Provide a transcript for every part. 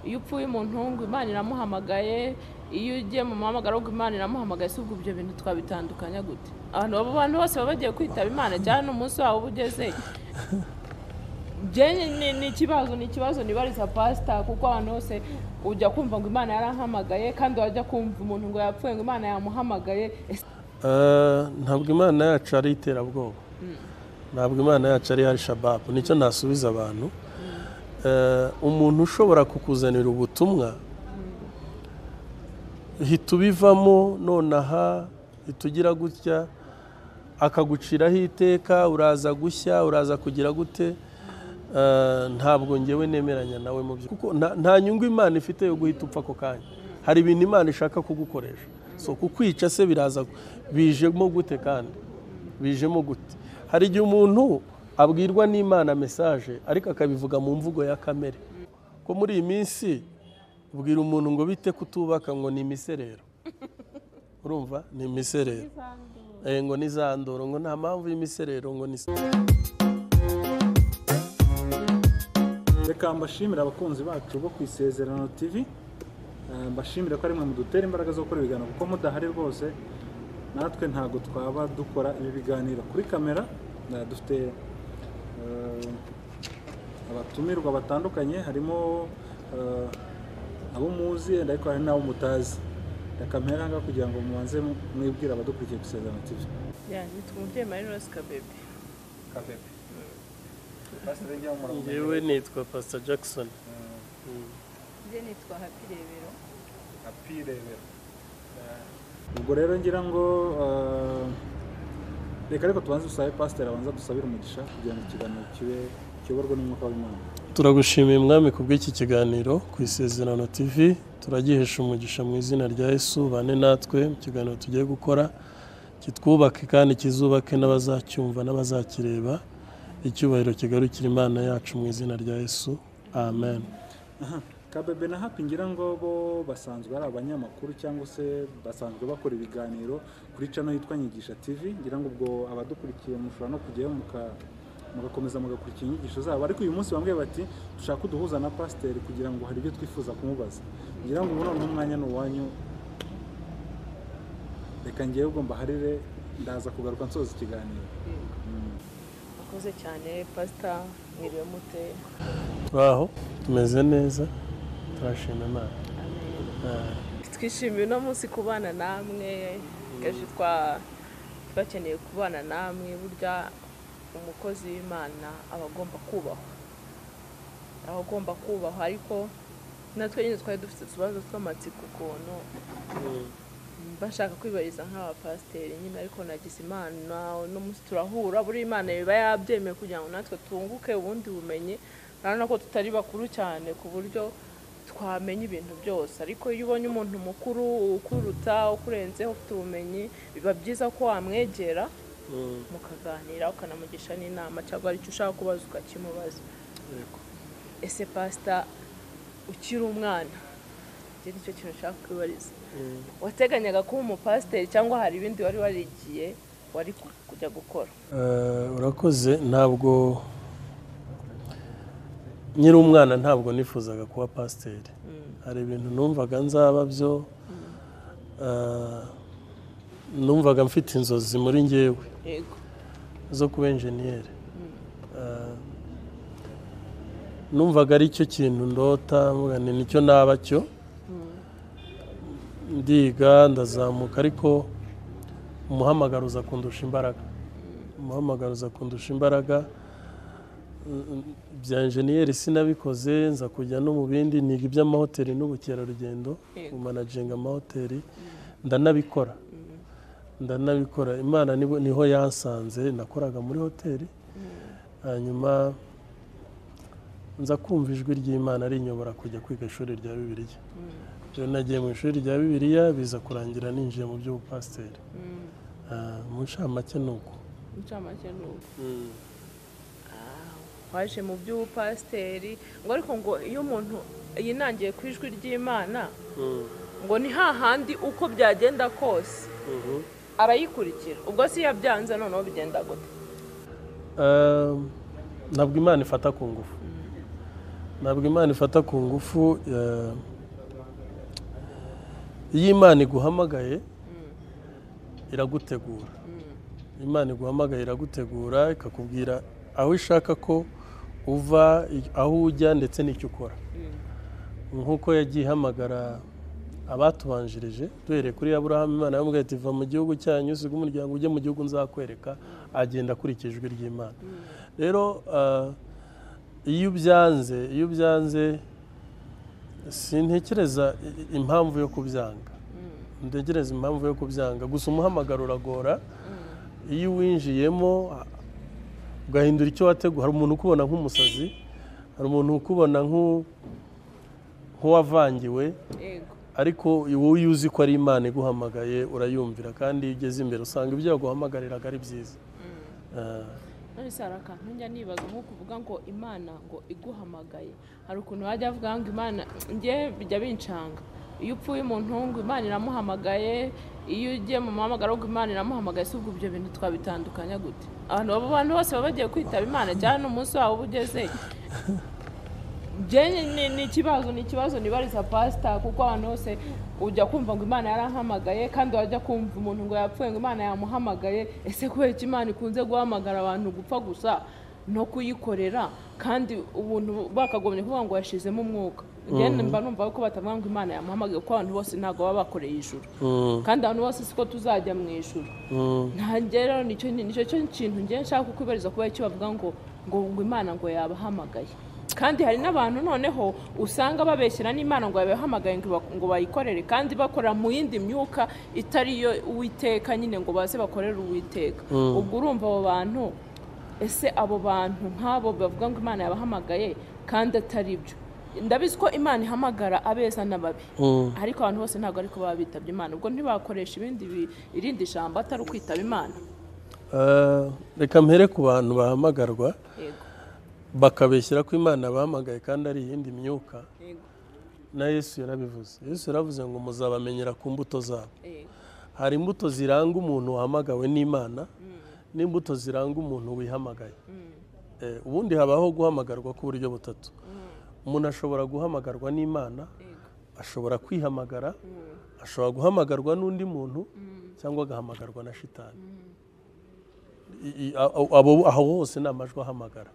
iyo upfuye umuntu ngo Imana iramuhamagaye, iyo ugiye mu muhamagaro ngo Imana iramuhamagaye, si ubwo ibyo bintu twabitandukanya gute? Abantu bose baba bagiye kwitaba Imana cyane umunsi wabo ugeze. Ni ikibazo nibariza pastor, kuko abantu bose ujya kumva ngo Imana yarahamagaye kandi wajya kumva umuntu ngo yapfuye ngo Imana yamuhamagaye. Ntabwo Imana yacu ari iterabwoba, ntabwo Imana yacu ari Al-Shabaab. Nicyo nasubiza abantu. Umuntu ushobora kukuzanira ubutumwa hita ubivamo nonaha, hitugira gutya akaguciraho iteka, uraza gushya, uraza kugira gute. Ntabwo ngewe nemeranya nawe mu byo, kuko nta nyungu Imana ifite yo guhita upfa ako kanya. Hari ibintu Imana ishaka kugukoresha, so kukwica se biraza bijemo gute? Kandi bijemo gute? Hari igihe umuntu abwirwa n'Imana message ariko akabivuga mu mvugo ya kamere, ko muri iyi minsi ubwira umuntu ngo bite kutubaka ngo ni imiserero. Urumva? Ni imiserero. Ngo ni zandoro, ngo nta mpamvu y'imiserero, ngo ni. Reka mbashimira abakunzi bacu bo ku Isezerano TV, mbashimira ko ari mwe mudutera imbaraga zo gukora ibiganiro, kuko mudahari rwose natwe ntago twaba dukora ibi biganiro. Kuri kamera dufite abatumirwa batandukanye, harimo abo muzi ariko hari n'abo mutazi. Reka mpera kugira ngo mubanze mwibwira abadukurikiye ku Isezerano TV. Nitwa umubyeyi Marie-Rose Kabebe. Yewe nitwa Pastor Jackson. Njye nitwa Happy Rebero. Ubwo rero ngira ngo reka tubanze dusabe pastor abanza dusabira umugisha kugira ngo ikiganiro kibe kiyoborwe n'umwuka w'Imana. Turagushimiye mwami kubw'iki kiganiro ku Isezerano TV, turagihesha umugisha mu izina rya Yesu. Bane natwe mu kiganiro tugiye gukora, kitwubake kandi kizubake n'abazacyumva n'abazakireba. Icyubahiro kigarukira Imana yacu mu izina rya Yesu, amen. Kabebe na Happy ngira ngo bo basanzwe ari abanyamakuru cyangwa se basanzwe bakora ibiganiro kuri channel yitwa Inyigisho TV. Ngira ngo ubwo abadukurikiye mushobora no kujyayo mugakomeza mugakurikira inyigisho zabo, ariko uyu munsi bambwiye bati dushaka kuduhuza na Pasiteri kugira ngo hari ibyo twifuza kumubaza. Ngira ngo ubu n'umwanya n'uwanyu, reka ngewe ubwo mbaharire ndaza kugaruka nsoza ikiganiro. Murakoze cyane pastor, mwiriwe mute? Turaho, tumeze neza, turashima Imana. Twishimiye uno munsi kubana namwe, gaje twakeneye kubana namwe. Burya umukozi w'Imana abagomba kubahwa, ariko natwe nyine twari dufite utubazo tw'amatsiko ukuntu bashaka kwibariza nk'abapasiteri nyine, ariko nagize Imana no munsi turahura. Buri Imana biba yabyemeye kugira ngo natwe tunguke ubundi bumenyi, urabona ko tutari bakuru cyane ku buryo twamenya ibintu byose. Ariko iyo ubonye umuntu mukuru ukuruta, ukurenzeho, ufite ubumenyi, biba byiza ko wamwegera mukaganira, ukanamugisha n'inama cyangwa ari cyo ushaka kubaza ukakimubaza. Ese pastor, ukiri umwana, nicyo kintu ushaka kwibariza, wateganyaga kuba umupasiteri cyangwa hari ibindi wari warigiye wari kujya gukora? Urakoze. Ntabwo nyiri umwana ntabwo nifuzaga kuba pasiteri. Hari ibintu numvaga nzaba byo, numvaga mfite inzozi muri ngewe zo kuba enjeniyeri. Numvaga ari cyo kintu ndota, nicyo naba cyo. Ndiga ndazamuka, ariko umuhamagaro uza kundusha imbaraga. Bya enjeniyeri sinabikoze, nza kujya no mu bindi, niga iby'amahoteli n'ubukerarugendo, kumanaginga amahoteli, ndanabikora. Imana niho yansanze, nakoraga muri hoteli. Hanyuma nza kumva ijwi ry'Imana rinyobora kujya kwiga ishuri rya Bibiliya. Nagiye mu ishuri rya Bibiliya, biza kurangira ninjiye mu by'ubupasiteri. Mu ncamake nuko. Waje mu by'ubupasiteri, ngo ariko ngo iyo umuntu yinangiye ku ijwi ry'Imana, ngo ni hahandi uko byagenda kose arayikurikira. Ubwo si yabyanze noneho bigenda gute? Ntabwo Imana ifata ku ngufu. ntabwo Imana ifata ku ngufu. Iyo Imana iguhamagaye iragutegura. Imana iguhamagaye iragutegura ikakubwira aho ishaka ko uva, aho ujya ndetse n'icyo ukora. Nk'uko yagiye ihamagara abatubanjirije duhereye kuri Aburahamu, Imana yamubwiye iti va mu gihugu cyanyu usiga umuryango ujye mu gihugu nzakwereka, agenda akurikije ijwi ry'Imana. Rero iyo ubyanze sintekereza impamvu yo kubyanga, ntekereza impamvu yo kubyanga. Gusa umuhamagaro uragora. Iyo winjiyemo ugahindura icyo wateguye, hari umuntu ukubona nk'umusazi, hari umuntu ukubona nk'uwavangiwe, ariko wowe iyo uzi ko ari Imana iguhamagaye urayumvira, kandi iyo ugeze imbere usanga ibyo yaguhamagariraga ari byiza. none se hari akantu njya nibaza nko kuvuga ngo Imana ngo iguhamagaye, hari ukuntu wajya avuga ngo Imana, njye bijya bincanga, iyo upfuye umuntu ngo Imana iramuhamagaye, iyo ugiye mu muhamagaro ngo Imana iramuhamagaye, si ubwo ibyo bintu twabitandukanya gute? Abo bantu bose baba bagiye kwitaba Imana cyane n'umunsi wabo ugeze. Ni ikibazo nibariza pastor, kuko abantu bose ujya kumva ngo Imana yarahamagaye, kandi wajya kumva umuntu ngo yapfuye ngo Imana yamuhamagaye. Ese kubera iki Imana ikunze guhamagara abantu gupfa gusa no kuyikorera, kandi ubuntu bakagombye kuvuga ngo yashizemo umwuka? Ngene mba numva ko batavuga ngo Imana yamuhamagaye, ko abantu bose ntago baba bakoreye ijuru, kandi abantu bose siko tuzajya mu ijuru. Ntange rero nicyo kintu ngiye nshaka kukwibariza, kuba icyo bavuga ngo Imana ngo yabahamagaye. Kandi hari n'abantu noneho usanga babeshyira n'Imana ngo yabahamagaye ngo bayikorere, kandi bakora mu yindi myuka itari yo Uwiteka nyine ngo baze bakorere Uwiteka. Ubwo urumva abo bantu, ese abo bantu nk'abo bavuga ngo Imana yabahamagaye kandi atari byo? Ndabizi ko Imana ihamagara abeza n'ababi, ariko abantu bose ntabwo ariko baba bitabye Imana. Ubwo ntibakoresha irindi jambo atari ukwitaba Imana. Reka mpere ku bantu bahamagarwa bakabeshyira ko Imana bahamagaye kandi ari iyindi myuka. Na Yesu yarabivuze. Yesu yaravuze ngo muzabamenyera ku mbuto zabo. Hari imbuto ziranga umuntu wahamagawe n'Imana n'imbuto ziranga umuntu wihamagaye. Ubundi habaho guhamagarwa ku buryo butatu. Umuntu ashobora guhamagarwa n'Imana, ashobora kwihamagara, ashobora guhamagarwa n'undi muntu, cyangwa agahamagarwa na shitani. Aho hose ni amajwi ahamagara.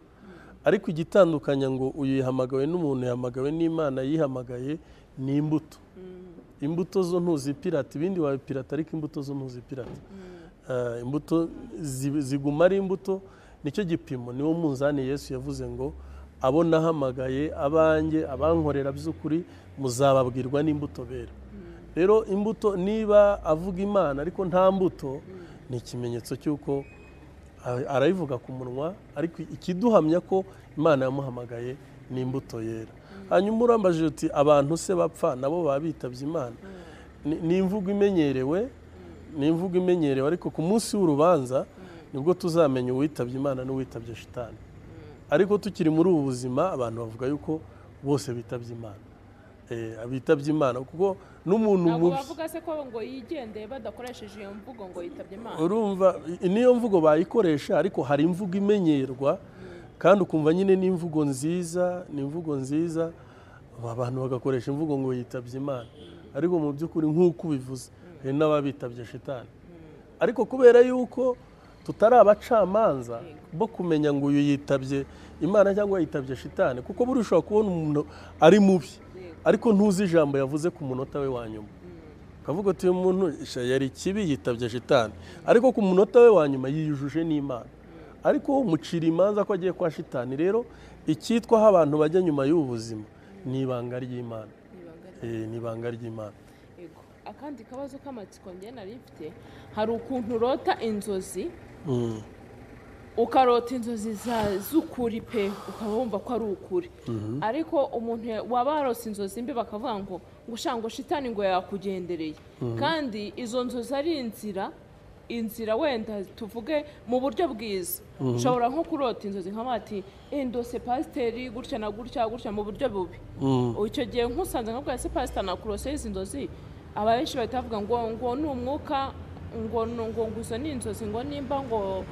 Ariko igitandukanya ngo uyu yahamagawe n'umuntu yahamagawe n'Imana yihamagaye ni imbuto. Imbuto zo ntuzipirata, ibindi wabipirata, ariko imbuto zo ntuzipirata. Imbuto ziguma ari imbuto, nicyo gipimo, niwo munzani Yesu yavuze ngo abo nahamagaye abanjye abankorera by'ukuri muzababwirwa n'imbuto bera. Rero imbuto niba avuga Imana ariko nta mbuto, ni ikimenyetso cy'uko arayivuga ku munwa, ariko ikiduhamya ko Imana yamuhamagaye ni imbuto yera. Hanyuma urambajije uti abantu se bapfa nabo baba bitabye Imana? Ni imvugo imenyerewe, ariko ku munsi w'urubanza nibwo tuzamenya uwitabye Imana n'uwitabye shitani. Ariko tukiri muri ubu buzima abantu bavuga yuko bose bitabye Imana. Abitabye Imana kuko n'umuntu mubi bavuga se ko ngo yigendeye badakoresheje iyo mvugo ngo yitabye Imana. Urumva niyo mvugo bayikoresha, ariko hari imvugo imenyerwa, kandi ukumva nyine ni imvugo nziza, abantu bagakoresha imvugo ngo yitabye Imana, ariko mu by'ukuri nk'uko ubivuze hari n'ababitabye shitani. Ariko kubera yuko tutari abacamanza bo kumenya ngo uyu yitabye Imana cyangwa yitabye shitani, kuko buri ushobora kubona umuntu ari mubi ariko ntuzi ijambo yavuze ku munota we wa nyuma, ukavuga ati uyu muntu yari kibi yitabye shitani, ariko ku munota we wa nyuma yiyujuje n'Imana, ariko umucira imanza ko agiye kwa shitani. Rero icyitwaho abantu bajya nyuma y'ubu buzima ni ibanga ry'Imana. Ni ibanga ry'Imana. Akandi kabazo k'amatsiko njye nari mfite, hari ukuntu urota inzozi, ukarota inzozi z'ukuri pe, ukaba wumva ko ari ukuri, ariko umuntu waba warose inzozi mbi bakavuga ngo ngo shitani ngo yakugendereye, kandi izo nzozi ari inzira wenda tuvuge mu buryo bwiza. Ushobora nko kurota inzozi nka bati ndose pasiteri gutya na gutya mu buryo bubi. Icyo gihe nkusanze nka se pasiteri nakurose izi nzozi, abenshi bahita bavuga ngo ni umwuka, ngo gusa ni inzozi, ngo nimba ngo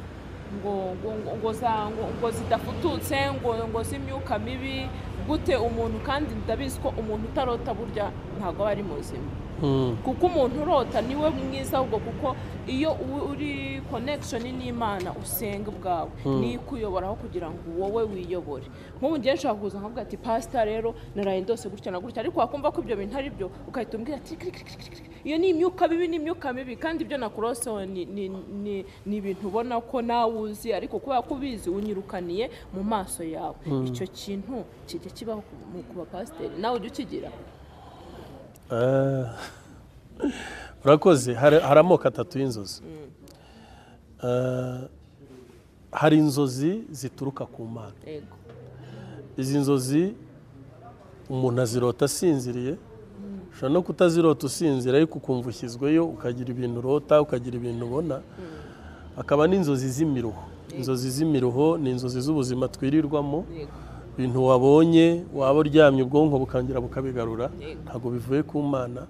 zidafututse, ngo z'imyuka mibi, gute umuntu, kandi ndabizi ko umuntu utarota burya ntabwo aba ari muzima. Kuko umuntu urota niwe mwiza ahubwo, kuko iyo uri connection n'Imana usenga ubwawe ni kuyoboraho kugira ngo wowe wiyobore. Nk'ubu ngiye nshaka kuza nkavuga ati pastor rero naraye ndose gutya na gutya, ariko wakumva ko ibyo bintu ari byo ukahita umbwira ati iyo ni imyuka bibi, ni imyuka mibi, kandi ibyo nakuroseho ni ibintu ubona ko nawe uzi, ariko kubera ko ubizi unyirukaniye mu maso yawe. Icyo kintu kijya kibaho ku bapasiteri, nawe ujya ukigira? urakoze. hari amoko atatu y'inzozi. hari inzozi zituruka ku Mana. Izi nzozi umuntu azirota asinziriye, ushobora no kutazirota usinzira, ariko ukumva ushyizweyo ukagira ibintu urota, ukagira ibintu ubona. Hakaba n'inzozi z'imiruho. Inzozi z'imiruho ni inzozi z'ubuzima twirirwamo, ibintu wabonye waba uryamye ubwonko bukangira bukabigarura, ntabwo bivuye ku Mana.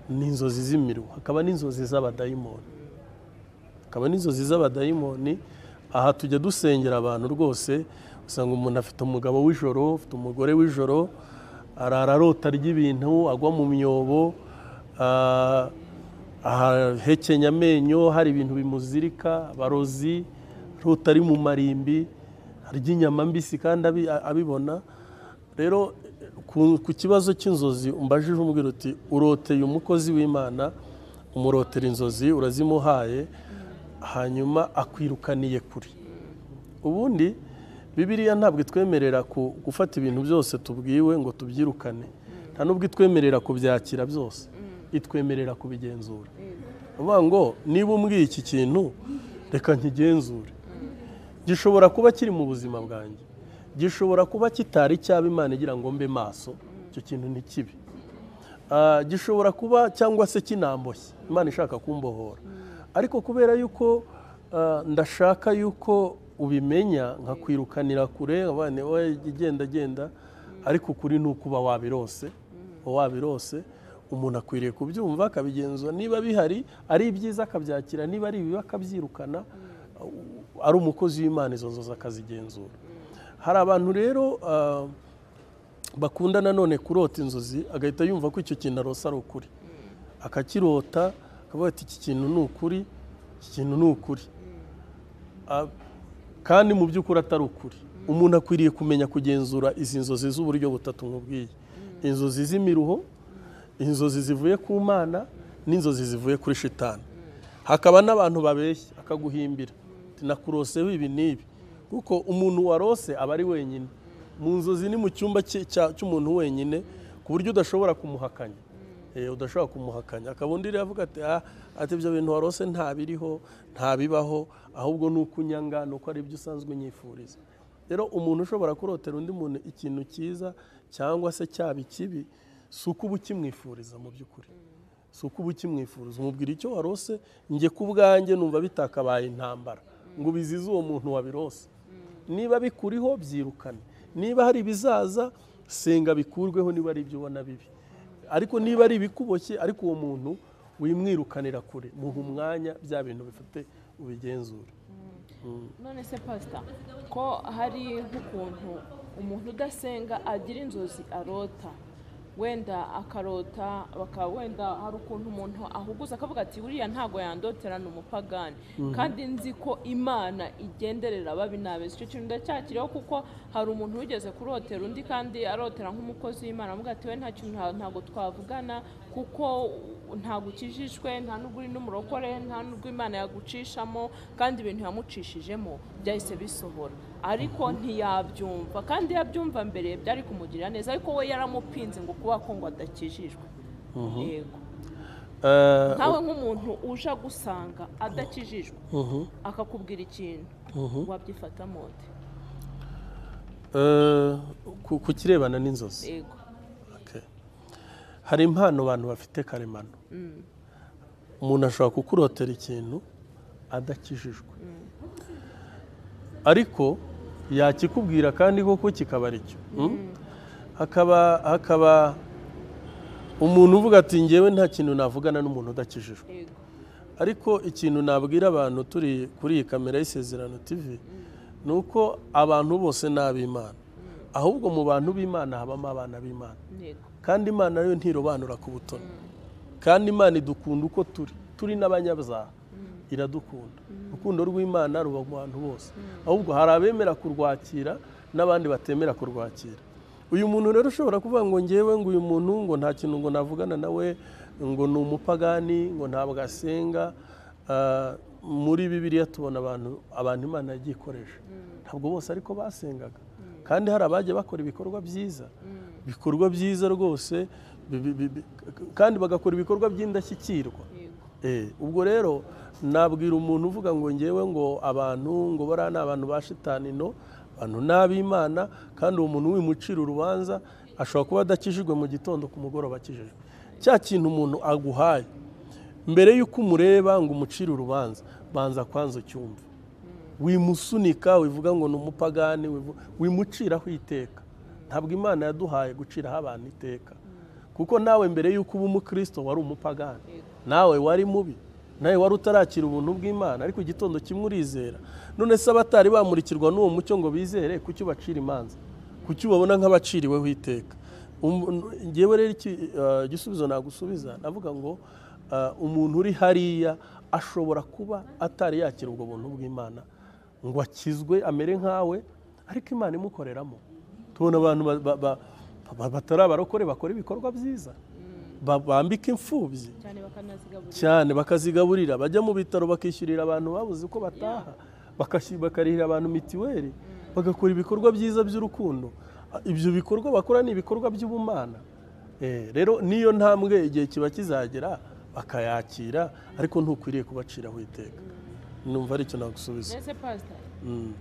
Ni inzozi z'imiruho. Hakaba n'inzozi z'abadayimoni. Aha tujya dusengera abantu rwose, usanga umuntu afite umugabo w'ijoro, afite umugore w'ijoro, ararota ry'ibintu, agwa mu myobo, ahekenya amenyo, hari ibintu bimuzirika, abarozi, rota ari mu marimbi, harya inyama mbisi kandi abibona. Rero ku kibazo cy'inzozi umbajije umubwira uti uroteye umukozi w'Imana, umurotera inzozi urazimuhaye, hanyuma akwirukaniye kuri. Ubundi Bibiliya ntabwo itwemerera gufata ibintu byose tubwiwe ngo tubyirukane, nta nubwo itwemerera kubyakira byose, itwemerera kubigenzura. Uvuga ngo niba umbwiye iki kintu reka nkigenzure. Gishobora kuba kiri mu buzima bwanjye, gishobora kuba kitari cyaba Imana igira ngo mbe maso, icyo kintu ni kibi. Gishobora kuba cyangwa se kinamboshye, Imana ishaka kumbohora, ariko kubera yuko ndashaka yuko ubimenya nkakwirukanira kure, abane we genda, ariko kuri nukuba wabirose. Umuntu akwiriye kubyumva akabigenzura, niba bihari ari ibyiza akabyakira, niba ari ibibi akabyirukana. Ari umukozi w'Imana izo nzozi akazigenzura. Hari abantu rero bakunda nanone kurota inzozi, agahita yumva ko icyo kintu arose ari ukuri, akakirota akavuga ati iki kintu ni ukuri, iki kintu ni ukuri, kandi mu by'ukuri atari ukuri. Umuntu akwiriye kumenya kugenzura izi nzozi z'uburyo butatu nkubwiye: inzozi z'imiruho, inzozi zivuye ku Mana, n'inzozi zivuye kuri shitani. Hakaba n'abantu babeshya akaguhimbira ati nakuroseho ibi n'ibi, kuko umuntu warose aba ari wenyine mu nzozi, ni mu cyumba cy'umuntu wenyine, ku buryo udashobora kumuhakanya. Akaba undi avuga ati ibyo bintu warose ntabiriho, ntabibaho, ahubwo ni ukunyanga, ni uko ari ibyo usanzwe unyifuriza. Rero umuntu ushobora kurotera undi muntu ikintu cyiza cyangwa se cyaba ikibi, si uko uba ukimwifuriza mu by'ukuri, si uko uba ukimwifuriza. Umubwira icyo warose, njye ku bwanjye numva bitakabaye intambara ngo bizize uwo muntu wabirose. Niba bikuriho byirukane, niba hari ibizaza senga bikurweho, niba ari ibyo ubona bibi. Ariko niba ari ibikuboshye, ariko uwo muntu wimwirukanira kure, muha umwanya, bya bintu bifite ubigenzura. None se pastor, ko hari nk'ukuntu umuntu udasenga agira inzozi arota, wenda akarota wenda hari ukuntu umuntu ahuguza akavuga ati buriya ntago yandoterana umupagani, kandi nzi ko Imana igenderera ababi nabe. Icyo kintu ndacyakiriho, kuko hari umuntu wigeze kurotera undi kandi arotera nk'umukozi w'Imana, avuga ati we ntago twavugana kuko ntago ukijijwe, nta nubwo uri n'umurokore, nta nubwo Imana yagucishamo, kandi ibintu yamucishijemo byahise bisohora, ariko ntiyabyumva, kandi yabyumva mbere byari kumugirira neza, ariko we yaramupinze ngo kuba ko ngo adakijijwe. Yego. Nkawe nk'umuntu uje gusanga adakijijwe akakubwira ikintu, wabyifatamo ute? Ku kirebana n'inzozi. Yego. Hari impano abantu bafite karemano. Umuntu ashobora kukurotera ikintu adakijijwe, ariko yakikubwira kandi koko kikaba ari cyo. Hakaba umuntu uvuga ati njyewe nta kintu navugana n'umuntu udakijijwe. Ariko ikintu nabwira abantu turi kuri iyi kamera y'Isezerano TV, ni uko abantu bose ni ab'Imana. ahubwo mu bantu b'Imana habamo abana b'Imana, yego kandi Imana yo ntirobanura ku butoni, kandi Imana idukunda uko turi n'abanyabyaha, iradukunda. Urukundo rw'Imana ruba mu bantu bose, ahubwo hari abemera kurwakira n'abandi batemera kurwakira. Uyu muntu rero ushobora kuvuga ngo ngewe ngo uyu muntu ngo nta kintu ngo navugana nawe, ngo ni umupagani, ngo ntabwo asenga. Muri Bibiliya tubona abantu Imana yagiye ikoresha, ntabwo bose ariko basengaga, kandi hari abagiye bakora ibikorwa byiza rwose, kandi bagakora ibikorwa by'indashyikirwa. Ubwo rero nabwira umuntu uvuga ngo ngewe ngo abantu ngo bariya ni abantu ba shitani, no, abantu n'ab'Imana, kandi uwo muntu wimucira urubanza ashobora kuba adakijijwe mu gitondo, ku mugoroba akijijwe. Cya kintu umuntu aguhaye mbere y'uko umureba ngo umucire urubanza, banza kwanza ucyumva, wimusunika wivuga ngo ni umupagani, wimuciraho iteka. Ntabwo Imana yaduhaye guciraho abantu iteka, kuko nawe mbere y'uko uba umukristo wari umupagani, nawe wari mubi, nawe wari utarakira ubuntu bw'Imana, ariko igitondo kimwe urizera. None se abatari bamurikirwa n'uwo mucyo ngo bizere, kuki ubacira imanza, kuki ubabona nk'abaciriweho iteka? Ngewe rero igisubizo nagusubiza, navuga ngo umuntu uri hariya ashobora kuba atari yakira ubwo buntu bw'Imana ngo akizwe amere nkawe, ariko Imana imukoreramo. Tubona abantu batari abarokore bakora ibikorwa byiza, bambika imfubyi cyane, bakazigaburira, bajya mu bitaro bakishyurira abantu babuze uko bataha, bakarihira abantu mitiweli, bagakora ibikorwa byiza by'urukundo. Ibyo bikorwa bakora ni ibikorwa by'ubumana. Rero niyo ntambwe igihe kiba kizagera bakayakira, ariko ntukwiriye kubaciraho iteka. Numva ari cyo nagusubiza. Nese pastor,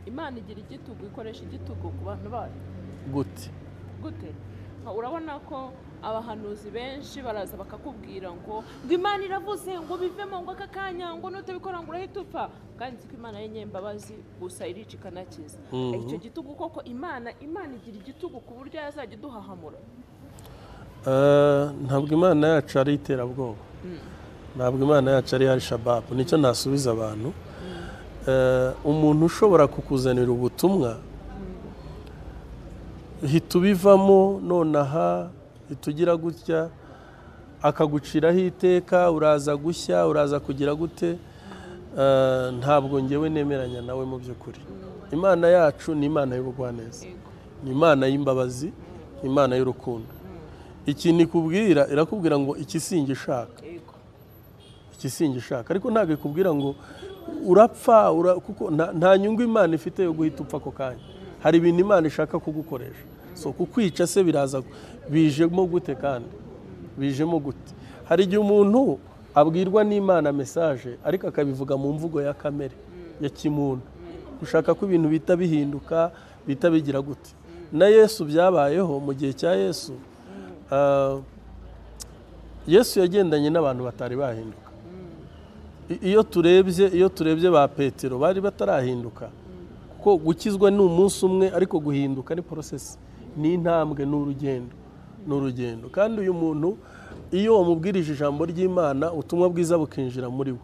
Imana igira igitugu, ikoresha igitugu ku bantu bayo gute? Urabona ko abahanuzi benshi baraza bakakubwira ngo Imana iravuze ngo bivemo ngo aka kanya ngo nutabikora ngo urahita upfa, kandi ko Imana y'inyembabazi gusa irica ikanakiza. Icyo gitugu koko Imana igira igitugu ku buryo yazajya iduhahamura? Ntabwo Imana yacu ari iterabwoba, ntabwo Imana yacu ari Al-Shabaab. Nicyo nasubiza abantu. Umuntu ushobora kukuzanira ubutumwa hita ubivamo nonaha, itugira gutya, akaguciraho iteka, uraza gushya, uraza kugira gute. Ntabwo ngewe nemeranya nawe mu by'ukuri. Imana yacu ni Imana y'ubugwaneza, ni Imana y'imbabazi, ni Imana y'urukundo. Ikintu ikubwira, irakubwira ngo iki singishaka, iki singishaka, ariko ntabwo ikubwira ngo urapfa, kuko nta nyungu Imana ifite yo guhita upfa ako kanya. Hari ibintu Imana ishaka kugukoresha. So kukwica se biraza bijemo gute? Kandi bijemo gute? Hari igihe umuntu abwirwa n'Imana message, ariko akabivuga mu mvugo ya kamere ya kimuntu, ushaka ko ibintu bita bihinduka, bita bigira gute. Na Yesu byabayeho mu gihe cya Yesu. Yesu yagendanye n'abantu batari bahinduka. Iyo turebye ba Petero bari batarahinduka, kuko gukizwa ni umunsi umwe, ariko guhinduka ni process, ni intambwe, ni urugendo. Kandi uyu muntu iyo wamubwirije ijambo ry'Imana, ubutumwa bwiza bukinjira muri we,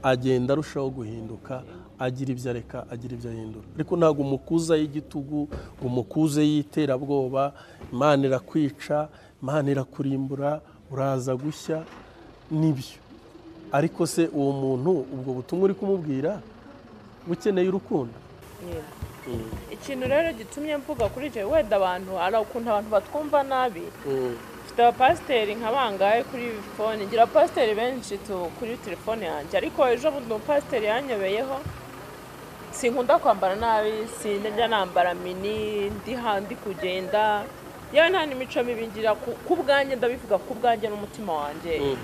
agenda arushaho guhinduka, agira ibyo areka, agira ibyo ahindura. Ariko ntabwo umukuza y'igitugu, umukuze y'iterabwoba, Imana irakwica, Imana irakurimbura, uraza gushya, nibyo. Ariko se uwo muntu ubwo butumwa uri kumubwira bukeneye urukundo? Ikintu rero gitumye mvuga kuri je, wenda abantu ara ukuntu abantu batwumva nabi. Mfite abapasiteri nkabangaye kuri phone, ngira abapasiteri benshi kuri telefone yanjye, ariko ejo bundi umupasiteri yanyobeyeho. Sinkunda kwambara nabi, sinjya nambara mini, ndi handi kugenda, yewe nta n'imico mibi ngira ku bwanjye, ndabivuga ku bwanjye n'umutima wanjye,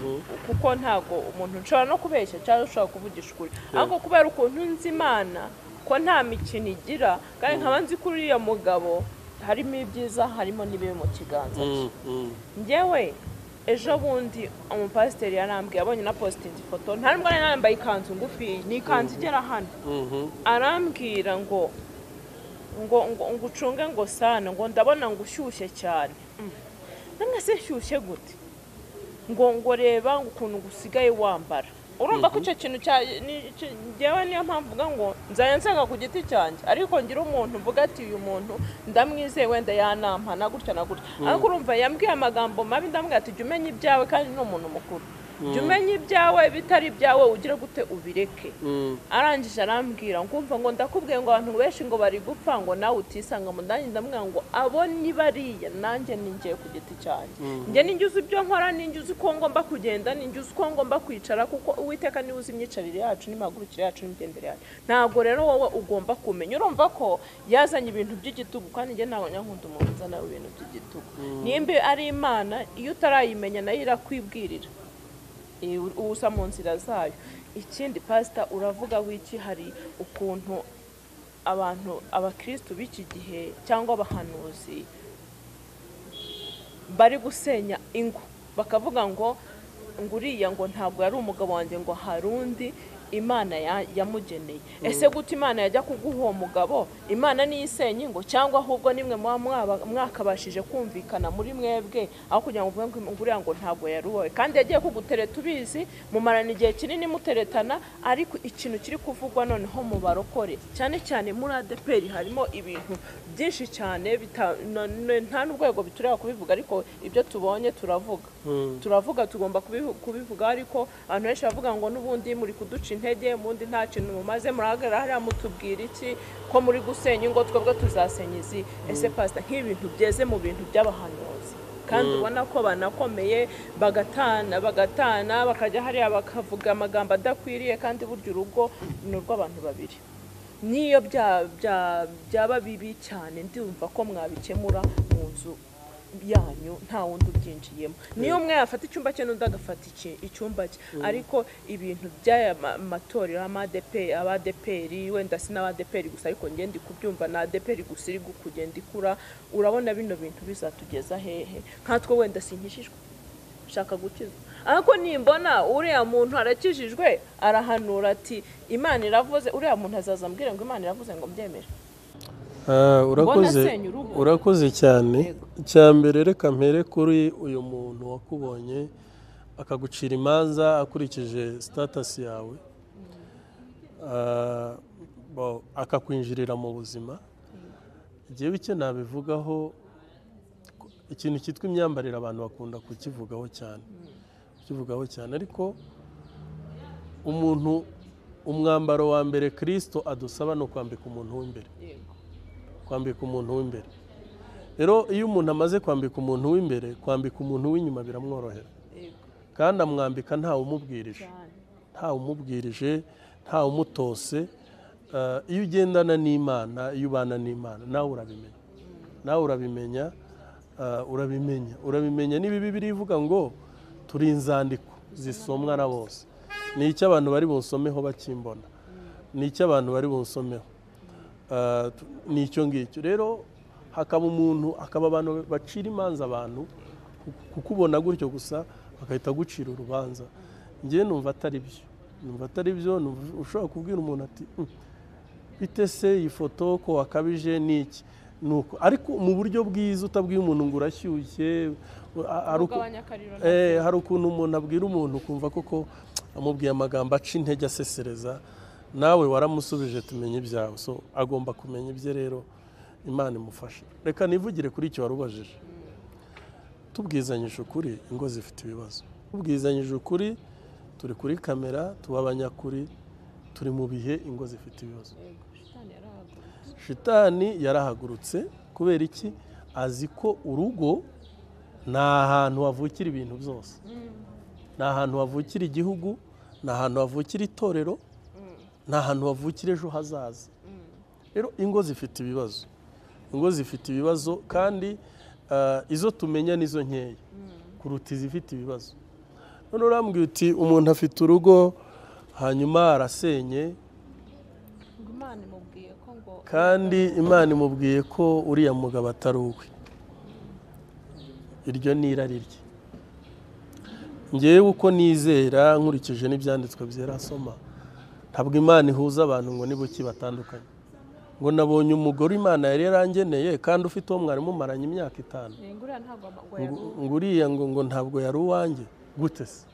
kuko ntago umuntu nshobora no kubeshya cyangwa ushobora kuvugisha ukuri, ariko kubera ukuntu nzi Imana ko nta mikino igira, kandi nkaba nzi kuri uriya mugabo harimo ibyiza, harimo n'ibibi mu kiganza cye. Ngewe ejo bundi umupasiteri yarambwiye, abonye na postinze ifoto, nta nubwo nari nambaye ikanzu ngufi, ni ikanzu igera hano, arambwira ngo ucunge ngo sana, ngo ndabona ngo ushyushye cyane. Namwe se nshyushye gute? Ngo reba ukuntu gusigaye wambara. urumva ko icyo kintu njyewe niyo mpamvu mvuga ngo nzajya nsenga ku giti cyanjye ariko ngira umuntu mvuga ati uyu muntu ndamwizeye wenda yanampa na gutya na gutya ariko urumva yambwiye amagambo mabi ndamubwira ati jya umenya ibyawe kandi ni umuntu mukuru jya umenya ibyawe bitari ibyawe ugira gute ubireke arangije arambwira ngumva ngo ndakubwiye ngo abantu benshi ngo bari gupfa ngo nawe utisanga mu ndangi ndamubwira ngo abo ni bariya nanjye ninjye ku giti cyanjye njye ninjye uzi ibyo nkora ninjye uzi ko ngomba kugenda ninjye uzi ko ngomba kwicara kuko uwiteka niwe uzi imyicarire yacu n'imihagurukire yacu n'imigendere yacu ntabwo rero wowe ugomba kumenya urumva ko yazanye ibintu by'igitugu kandi njye ntabwo nyankunda umuntu uzana ibintu by'igitugu nimba ari Imana iyo utarayimenya nayo irakwibwirira ubusa mu nzira zayo ikindi pasita uravuga wiki hari ukuntu abantu abakristo b'iki gihe cyangwa abahanuzi bari gusenya ingo bakavuga ngo nguriya ngo ntabwo yari umugabo wanjye ngo harundi Imana yamugeneye ese gute Imana yajya kuguha uwo mugabo Imana ni isenye ngo cyangwa ahubwo nimwe mwakabashije kumvikana muri mwebwe aho kugira ngo uvuge ngo nguriya ngo ntabwo yari uwawe kandi yagiye kugutereta ubizi mumarana igihe kinini muteretana ariko ikintu kiri kuvugwa noneho mu barokore cyane cyane muri ADPR harimo ibintu byinshi cyane nta n'urwego bitureba kubivuga ariko ibyo tubonye turavuga tugomba kubivuga ariko abantu benshi bavuga ngo n'ubundi muri kuduca intege mundi nta kintu mumaze murahagarara hariya mutubwira iki ko muri gusenya ingo twebwe tuzasenya izi ese pasita nk'ibintu byeze mu bintu by'abahanuzi kandi ubona ko banakomeye bagatana bakajya hariya bakavuga amagambo adakwiriye kandi burya urugo ni urw'abantu babiri niyo byaba bibi cyane ndumva ko mwabikemura mu nzu yanyu nta wundi ubyinjiyemo niyo umwe yafata icyumba cye n'undi agafata icyumba cye ariko ibintu by'aya matorero abadeperi wenda si n'abadeperi gusa ariko ngende kubyumva na adeperi gusa iri kugenda ikura urabona bino bintu bizatugeza hehe nkatwe wenda sinkishijwe ushaka gukizwa ariko nimbona uriya muntu arakijijwe arahanura ati Imana iravuze uriya muntu azaza ambwira ngo Imana iravuze ngo mbyemere urakoze cyane cyambere reka mpere kuri uyu muntu wakubonye akagucira imanza akurikije status yawe akakwinjirira mu buzima igihe bike nabivugaho ikintu cyitwa imyambarire abantu bakunda kukivugaho cyane ariko umuntu umwambaro wa mbere Kristo adusaba no kwambika umuntu w'imbere rero iyo umuntu amaze kwambika umuntu w'imbere kwambika umuntu w'inyuma biramworohera kandi amwambika ntawe umubwirije ntawe umutose iyo ugendana n'Imana iyo ubana n'Imana nawe urabimenya niba Bibiliya ivuga ngo turi inzandiko zisomwa na bose ni icyo abantu bari bunsomeho bakimbona ni icyo abantu bari bunsomeho ni icyo ngicyo rero hakaba abantu bacira imanza abantu kukubona gutyo gusa bakahita gucira urubanza njye numva atari byo ushobora kubwira umuntu ati bite se iyi foto ko wakabije niki nuko ariko mu buryo bwiza utabwiye umuntu ngo urashyushye hari ukuntu umuntu abwira umuntu kumva koko amubwiye amagambo aca intege asesereza nawe waramusubije tumenye ibyawe so agomba kumenya ibye rero Imana imufasha reka nivugire kuri icyo warubajije tubwizanyije ukuri ingo zifite ibibazo tubwizanyije ukuri turi kuri kamera tubabanyakuri turi mu bihe ingo zifite ibibazo shitani yarahagurutse kubera iki azi ko urugo ni ahantu havukira ibintu byose ni ahantu havukira igihugu ni ahantu havukira itorero ni ahantu havukira ejo hazaza rero ingo zifite ibibazo kandi izo tumenya nizo nkeya kuruta izifite ibibazo none urambwira uti umuntu afite urugo hanyuma arasenye kandi Imana imubwiye ko uriya mugabo atari uwe iryo ni irari rye ngewe uko nizera nkurikije n'ibyanditswe byera asoma ntabwo Imana ihuza abantu ngo ni buki batandukanye ngo nabonye umugore Imana yari yarangeneye kandi ufite uwo mwari mumaranye imyaka 5 nguriya ngo ntabwo yari uwanjye gute se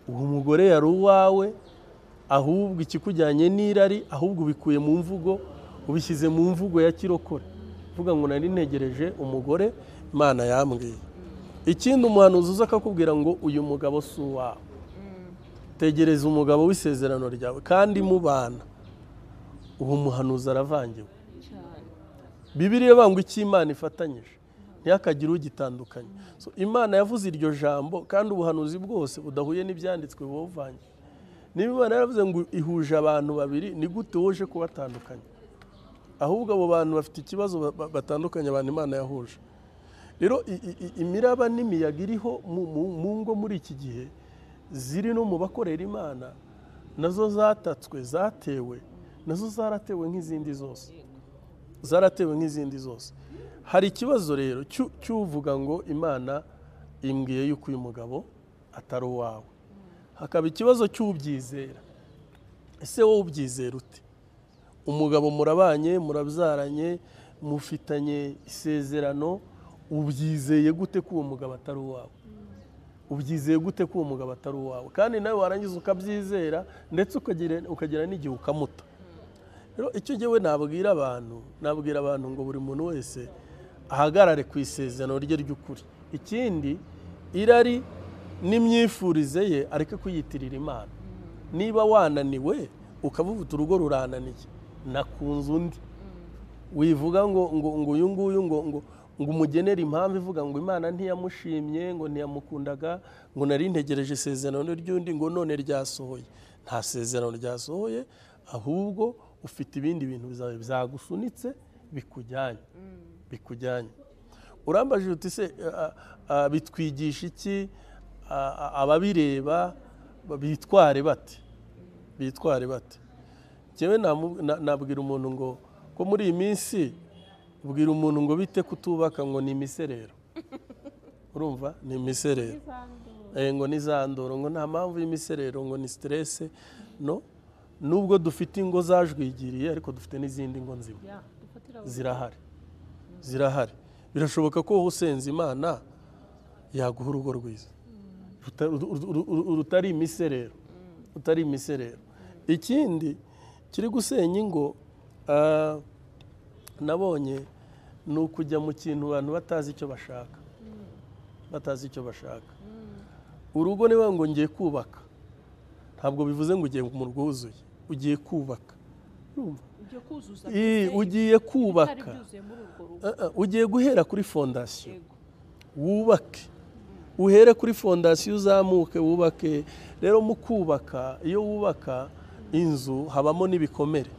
uwo mugore yari uwawe, ahubwo ikikujyanye n'irari, ahubwo ubikuye mu mvugo, ubishyize mu mvugo ya kirokore, uvuga ngo nari ntegereje umugore Imana yambwiye. Ikindi umuhanuzi uza akakubwira ngo uyu mugabo si uwawe, tegereza umugabo w'isezerano ryawe kandi mubana, uwo muhanuzi aravangiwe. Bibiliya bangwa icyo Imana ifatanyije ntihakagire ugitandukanye. Imana yavuze iryo jambo kandi ubuhanuzi bwose budahuye n'ibyanditswe buvangiye. Niba Imana yaravuze ngo ihuje abantu babiri, ni gute woje kubatandukanya? Ahubwo abo bantu bafite ikibazo batandukanye abantu Imana yahuje. Rero imiraba n'imiyaga iriho mu ngo muri iki gihe ziri no mu bakorera Imana, nazo zatatswe, zatewe, nazo zaratewe nk'izindi zose, zaratewe nk'izindi zose. Hari ikibazo rero cy'uvuga ngo Imana imbwiye yuko uyu mugabo atari uwawe. Hakaba ikibazo cy'ubyizera. Ese wowe ubyizera ute? Umugabo murabanye, murabyaranye, mufitanye isezerano, ubyizeye gute ko uwo mugabo atari uwawe? Ubyizeye gute ko uwo mugabo atari uwawe? Kandi nawe warangiza ukabyizera ndetse ukagira n'igihe ukamuta. Rero icyo gihe nabwira abantu ngo buri muntu wese ahagarare ku isezerano rye ry'ukuri. Ikindi, irari n'imyifurize ye areke kuyitirira Imana. Niba wananiwe ukavuga urugo rurananiye, nakunze undi, wivuga ngo uyu nguyu ngo umugenere impamvu ivuga ngo Imana ntiyamushimye, ngo ntiyamukundaga, ngo nari ntegereje isezerano ry'undi, ngo none ryasohoye. Nta sezerano ryasohoye, ahubwo ufite ibindi bintu byagusunitse bikujyanye. Urambajije uti se bitwigisha iki? Ababireba bitware bate? Jewe nabwira umuntu ngo ko muri iyi minsi ubwira umuntu ngo bite kutubaka ngo ni imiserero. Urumva? Ni imiserero. Ngo nizandoro, ngo nta mpamvu y'imiserero, ngo ni stress. No, nubwo dufite ingo zajwigiriye ariko dufite n'izindi ngo nzima zirahari. Birashoboka ko usenze Imana yaguha urugo rwiza rutari imiserero. Ikindi kiri gusenya ingo nabonye ni ukujya mu kintu abantu batazi icyo bashaka. Urugo niba ngo ngiye kubaka, ntabwo bivuze ngo ugiye mu rwuzuye, ugiye kubaka. Ugiye kubaka, ugiye guhera kuri fondasiyo, wubake, uhere kuri fondasiyo, uzamuke, wubake. Rero mu kubaka, iyo wubaka inzu habamo n'ibikomere,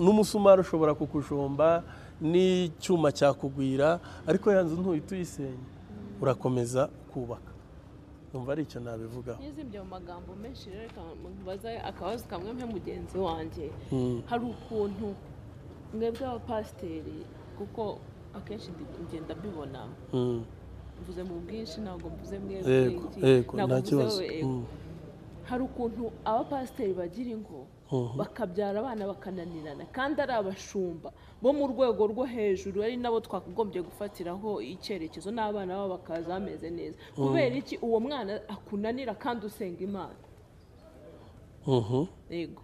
n'umusumari ushobora kukujomba, n'icyuma cyakugwira, ariko ya nzu ntuhita uyisenya, urakomeza kubaka. Numva ari icyo nabivugaho. Nizibye mu magambo menshi rero baza akabazo kamwe mpe mugenzi wanjye. Hari ukuntu mwebwe abapasiteri, kuko akenshi ngenda mbibona, mvuze mu bwinshi ntabwo mvuze mwebwe, nta kibazo. Hari ukuntu abapasiteri bagira ingo bakabyara abana bakananirana, kandi ari abashumba bo mu rwego rwo hejuru, ari nabo twakagombye gufatiraho icyerekezo, n'abana babo bakaza bameze neza. Kubera iki uwo mwana akunanira kandi usenga Imana? Yego,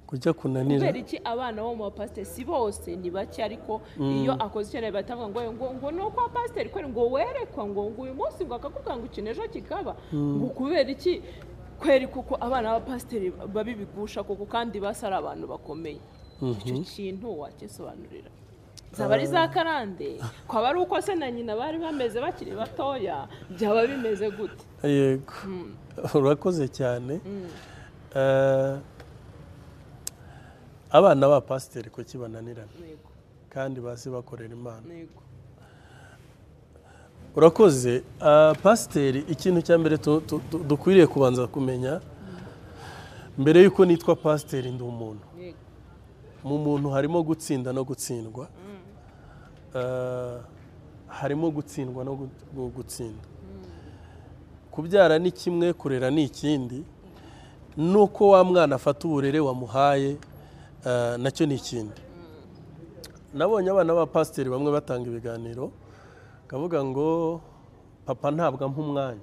kujya kunanira. Kubera iki abana bo mu bapasiteri, si bose, ni bake, ariko iyo akoze icyo batavuga ngo ni uko abapasiteri kweri ngo werekwa ngo uyu munsi ngo akakubwira ngo iki n'ejo kikaba, ngo kubera iki kweri kuko abana b'abapasiteri babibigusha koko kandi basara abantu bakomeye. Icyo kintu wakisobanurira? Zaba ari za karande, kwaba ari uko se na nyina bari bameze bakiri batoya, byaba bimeze gute? Yego, urakoze cyane. Abana b'abapasiteri ko kibananirana kandi basi bakorera Imana. Urakoze. Pasiteri, ikintu cya mbere dukwiriye kubanza kumenya, mbere yuko nitwa pasiteri ndi umuntu. Mu muntu harimo gutsinda no gutsindwa, harimo gutsindwa no gutsinda. Kubyara ni kimwe, kurera ni ikindi, nuko wa mwana afata uburere wamuhaye nacyo ni ikindi. Nabonye abana b'abapasiteri bamwe batanga ibiganiro, kavuga ngo papa ntabwo ampa umwanya,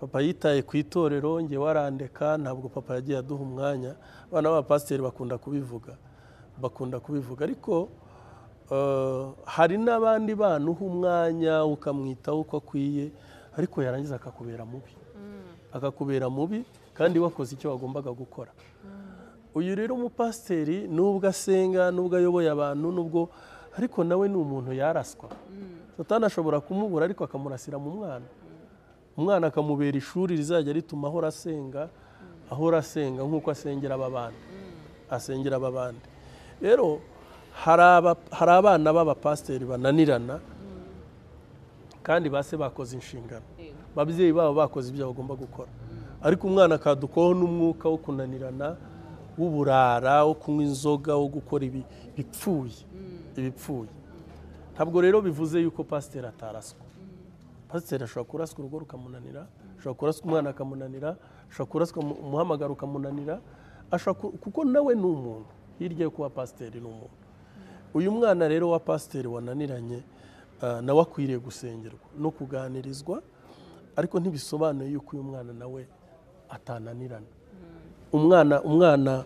papa yitaye ku itorero, nge warandeka, ntabwo papa yagiye aduha umwanya. Abana b'abapasiteri bakunda kubivuga ariko hari n'abandi bantu uha umwanya ukamwitaho uko akwiye, ariko yarangiza akakubera mubi kandi wakoze icyo wagombaga gukora. Uyu rero umupasiteri nubwo asenga, nubwo ayoboye abantu, nubwo ariko nawe ni umuntu yaraswa. Satani ashobora kumubura ariko akamurasira mu umwana akamubera ishuri rizajya rituma ahora asenga nk'uko asengera aba bandi. Rero hari abana b'abapasiteri bananirana kandi base bakoze inshingano, ababyeyi babo bakoze ibyo bagomba gukora, ariko umwana akadukaho n'umwuka wo kunanirana, w'uburara, wo kunywa inzoga, wo gukora ibipfuye. Ntabwo rero bivuze yuko pasiteri ataraswa. Pasiteri ashobora kuraswa urugo rukamunanira, ashobora kuraswa umwana akamunanira, ashobora kuraswa umuhamagaro ukamunanira, kuko nawe ni umuntu. Hirya yo kuba pasiteri ni umuntu. Uyu mwana rero wa pasiteri wananiranye, nawe akwiriye gusengerwa no kuganirizwa, ariko ntibisobanuye yuko uyu mwana nawe atananirana. Umwana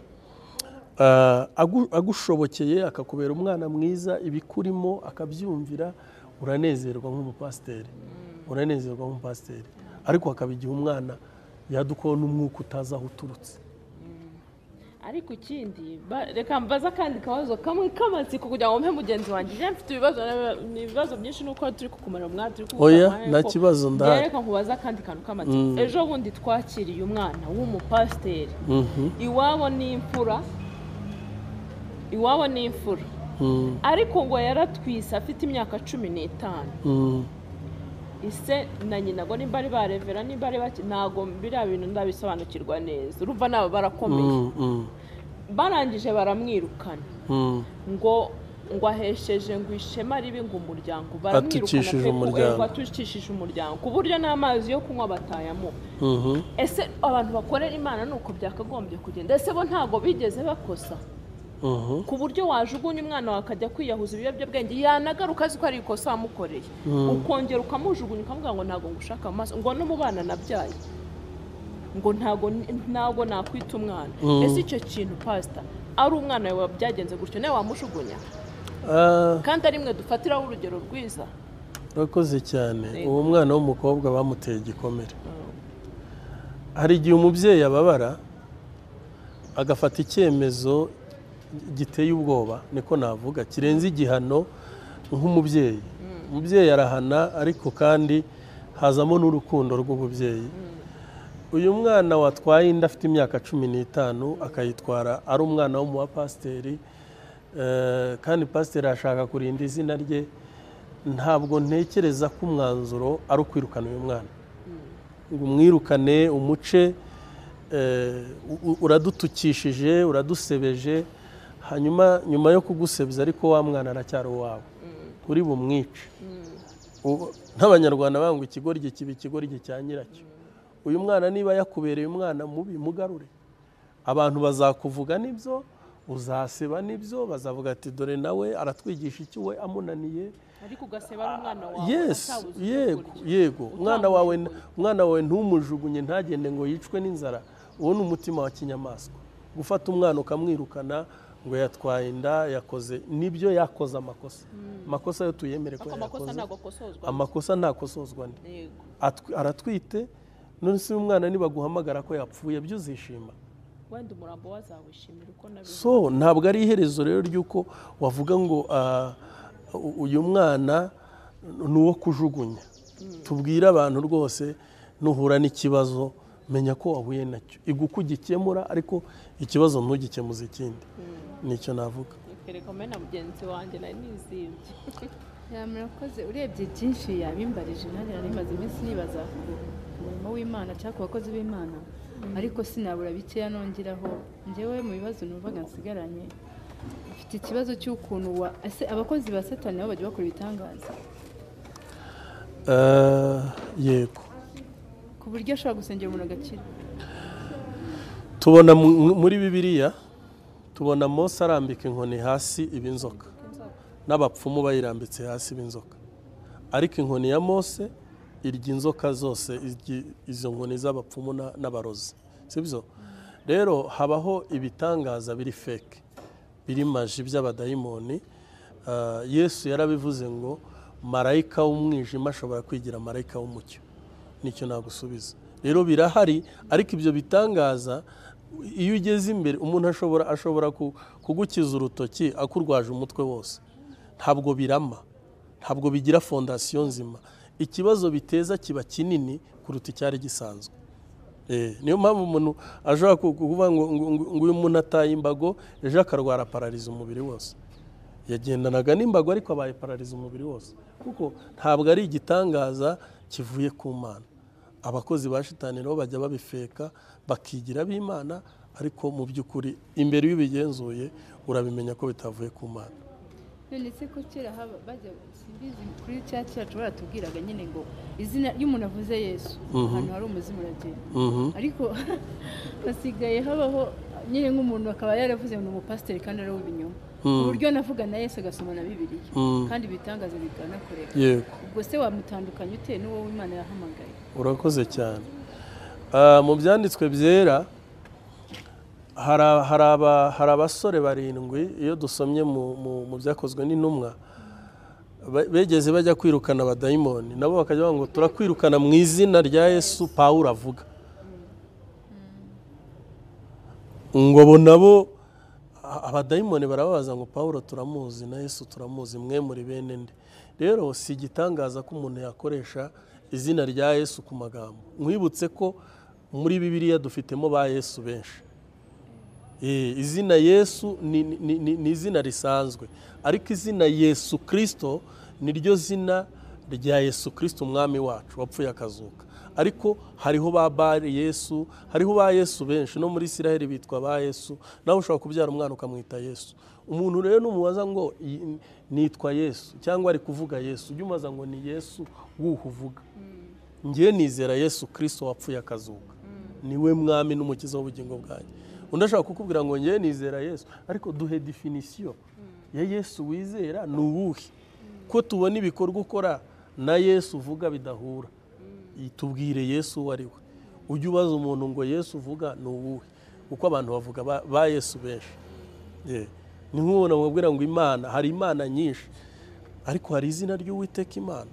agushobokeye akakubera umwana mwiza, ibikurimo akabyumvira, uranezerwa nk'umupasiteri, ariko hakaba igihe umwana yadukaho n'umwuka utazi aho uturutse. Ariko ikindi reka mbaza kandi kabazo kamwe k'amatsiko kugira ngo mpe mugenzi wanjye, je mfite ibibazo byinshi nuko turi kukumara umwanya, turi kukumara. Oya, nta kibazo ndahari. Reka nkubaza kandi kantu k'amatsiko. Ejo bundi twakiriye umwana w'umupasiteri, iwabo ni imfura, ariko ngo yaratwise afite imyaka 15. Ise na nyina ngo nimba ari barevera, nimba ari baki, ntago biriya bintu ndabisobanukirwa neza. Urumva nabo barakomeye. Barangije baramwirukana, ngo ahesheje ngo ishema ribi ngo umuryango, baramwirukana atucishije umuryango ku buryo n'amazi yo kunywa batayamo. Ese abantu bakorera Imana nuko byakagombye kugenda? Ese bo ntago bigeze bakosa ku buryo wajugunya umwana wawe akajya kwiyahuza ibiyobyabwenge, yanagaruka azi ko ari ikosa wamukoreye, ukongera ukamujugunya ukavuga ngo ntago ngushaka amaso, ngo no mu bana nabyaye ngo ntago nakwita umwana. Ese icyo kintu pastor ari umwana wawe byagenze gutyo, nawe wamushugunya? Kandi ari mwe dufatiraho urugero rwiza. Urakoze cyane. Uwo mwana w'umukobwa bamuteye igikomere. Hari igihe umubyeyi ababara agafata icyemezo giteye ubwoba, niko navuga, kirenze igihano nk'umubyeyi. Umubyeyi arahana, ariko kandi hazamo n'urukundo rw'ububyeyi. Uyu mwana watwaye inda afite imyaka 15 akayitwara ari umwana wo mu bapasiteri, kandi pasiteri ashaka kurinda izina rye, ntabwo ntekereza ko umwanzuro ari ukwirukana uyu mwana, ngo umwirukane umuce, uradutukishije, uradusebeje, hanyuma nyuma yo kugusebya ariko wa mwana aracyari uwawe, uri bumwice. N'abanyarwanda banga ikigoryi kibi ikigoryi cya nyiracyo. Uyu mwana niba yakubereye umwana mubi, mugarure. Abantu bazakuvuga nibyo, uzaseba nibyo, bazavuga ati dore nawe aratwigisha iki we amunaniye, ariko ugaseba ari umwana wawe. Yes, yego. Umwana wawe ntumujugunye ntagende ngo yicwe n'inzara. Uwo ni umutima wa kinyamaswa. Gufata umwana ukamwirukana ngo yatwaye inda, yakoze nibyo, yakoze amakosa. Amakosa yo tuyemere ko yakoze. Amakosa ntakosozwa ndi. Aratwite, none se umwana nibaguhamagara ko yapfuye byo uzishima? Wenda umurambo wazawishimira uko nabivuze. So ntabwo ari iherezo rero ryuko wavuga ngo uyu mwana nuwo kujugunya. Tubwira abantu rwose, nuhura n'ikibazo menya ko wahuye nacyo, igukugikemura, ariko ikibazo ntugikemuze ikindi. Nicyo navuga. Kereka mena mugenzi wanjye nari nizibye. Murakoze. Urebye byinshi yabimbarije, nanjye nari maze iminsi nibaza umurimo w'Imana cyangwa ku bakozi b'Imana, ariko sinabura bikeya nongeraho. Njyewe mu bibazo numvaga nsigaranye, mfite ikibazo cy'ukuntu ese abakozi ba Satani nabo bajya bakora ibitangaza. Yego. Ku buryo ashobora gusengera umuntu agakira. Tubona muri Bibiliya, tubona Mose arambika inkoni hasi ibinzoka, n'abapfumu bayirambitse hasi ibinzoka, ariko inkoni ya Mose irya inzoka zose, izo nkoni z'abapfumu n'abarozi, sibyo? Rero habaho ibitangaza biri fake, biri maji by'abadayimoni. Yesu yarabivuze ngo marayika w'umwijima ashobora kwigira marayika w'umucyo. Nicyo nagusubiza. Rero birahari, ariko ibyo bitangaza iyo ugeze imbere umuntu ashobora kugukiza urutoki akurwaje umutwe wose. Ntabwo birama, ntabwo bigira fondasiyo nzima. Ikibazo biteza kiba kinini kuruta icyari gisanzwe. Niyo mpamvu umuntu ashobora kuvuga ngo uyu muntu ataye imbago ejo akarwara parariza umubiri wose. Yagendanaga n'imbago ariko abaye parariza umubiri wose, kuko ntabwo ari igitangaza kivuye ku Mana. Abakozi ba shitani nabo bajya babifeka bakigira b'Imana, ariko mu by'ukuri imbere y'ubigenzuye urabimenya ko bitavuye ku Mana. None se ko kera bajya simbizi kuri cya cyacu baratubwiraga nyine ngo izina y'umuntu avuze Yesu ahantu hari umuzimu uragenda, ariko hasigaye habaho nyine nk'umuntu akaba yaravuze ngo umupasiteri kandi ari uw'ibinyoma, ku buryo navuga na Yesu agasoma na Bibiliya kandi bitangaza bikanakoreka. Ubwo se wamutandukanya ute n'uwo Imana yahamagaye? Urakoze cyane. Mu byanditswe byera hari abasore 7 iyo dusomye mu byakozwe n'intumwa begeze bajya kwirukana abadayimoni, nabo bakajya bavuga ngo turakwirukana mu izina rya Yesu Pawulo avuga. Ngo nabo abadayimoni barababaza ngo Pawulo turamuzi na Yesu turamuzi, mwe muri bene nde? Rero si igitangaza ko umuntu yakoresha izina rya Yesu ku magambo. Mwibutse ko muri Bibiliya dufitemo ba Yesu benshi. Izina Yesu ni izina risanzwe, ariko izina Yesu Kristo niryo zina rya Yesu Kristo umwami wacu wapfuye akazuka. Ariko hariho ba Yesu, hariho ba Yesu benshi, no muri Isiraheli bitwa ba Yesu. Nawe ushobora kubyara umwana ukamwita Yesu. Umuntu rero numubaza ngo nitwa Yesu cyangwa ari kuvuga Yesu, ujye umubaza ngo ni Yesu uvuga. Ngiye nizera Yesu Kristo wapfuye akazuka, niwe mwami n'umukiza w'ubugingo bwanjye. Undashaka kukubwira ngo ngiye nizera Yesu, ariko duhe definition ya Yesu wizera ni uwuhe, ko tubona ibikorwa ukora na Yesu uvuga bidahura. Tubwire Yesu wari we. Ujye ubaza umuntu ngo Yesu uvuga ni uwuhe, uko abantu bavuga ba Yesu benshi. Ni nk'ubona mubwira ngo Imana, hari Imana nyinshi, ariko hari izina ry'Uwiteka Imana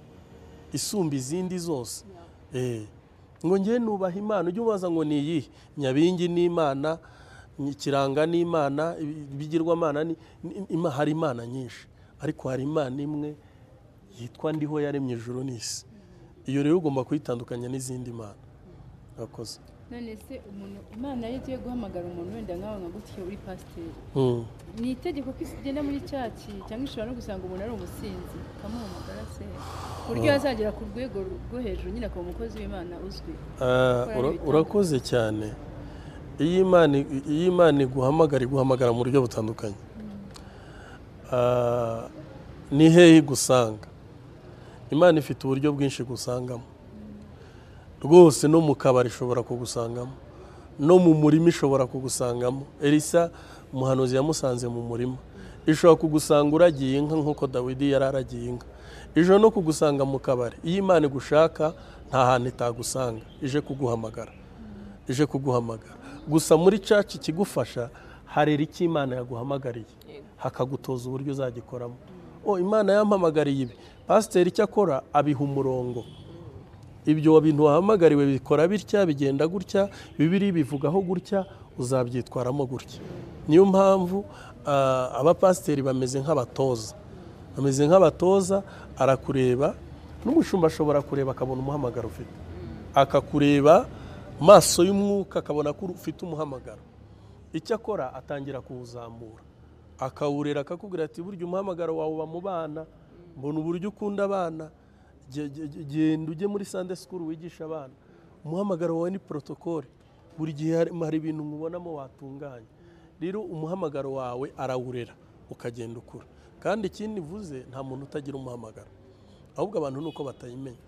isumba izindi zose. Ngo ngiye nubaha Imana, ujye ubaza ngo ni iyihe? Nyabingi ni Imana, Kiranga ni Imana, Bigirwamana ni hari Imana nyinshi, ariko hari Imana imwe yitwa ndiho yaremye ijuru n'isi. Iyo rero ugomba kuyitandukanya n'izindi Mana. Akoze. None se umuntu Imana yagiye guhamagara umuntu wenda nkawe nka gutyo uri pasiteri, ni itegeko ko igenda muri cyaki cyangwa ishobora no gusanga umuntu ari umusinzi kamuhamagara se buryo azagera ku rwego rwo hejuru nyine akaba umukozi w'Imana uzwi? Urakoze cyane. Iyi Imana iguhamagara mu buryo butandukanye. Ni hehe gusanga? Imana ifite uburyo bwinshi gusangamo. Rwose no mu kabari ishobora kugusangamo, no mu murima ishobora kugusangamo. Elisa umuhanuzi yamusanze mu murima. Ishobora kugusanga uragiye inka nk'uko Dawidi yari aragiye inka. Ishobora no kugusanga mu kabari. Iyo Imana igushaka nta hantu itagusanga, ije kuguhamagara. Gusa muri church kigufasha harera iki Imana yaguhamagariye, hakagutoza uburyo uzagikoramo. Imana yampamagariye ibi, pasiteri cyakora abiha umurongo. Ibyo bintu wahamagariwe bikora bitya, bigenda gutya, Bibiliya bivugaho gutya, uzabyitwaramo gutya. Niyo mpamvu abapasiteri bameze nk'abatoza, arakureba, n'umushumba ashobora kureba akabona umuhamagaro ufite, akakureba maso y'umwuka akabona ko ufite umuhamagaro. Icyo akora atangira kuwuzamura, akawurera, akakubwira ati burya umuhamagaro wawe uba mu bana, mbona uburyo ukunda abana, genda ujye muri Sunday school wigisha abana. Umuhamagaro wawe ni protocole, buri gihe hari ibintu mubonamo watunganya. Rero umuhamagaro wawe arawurera ukagenda ukura. Kandi ikindi vuze, nta muntu utagira umuhamagaro, ahubwo abantu nuko batayimenya.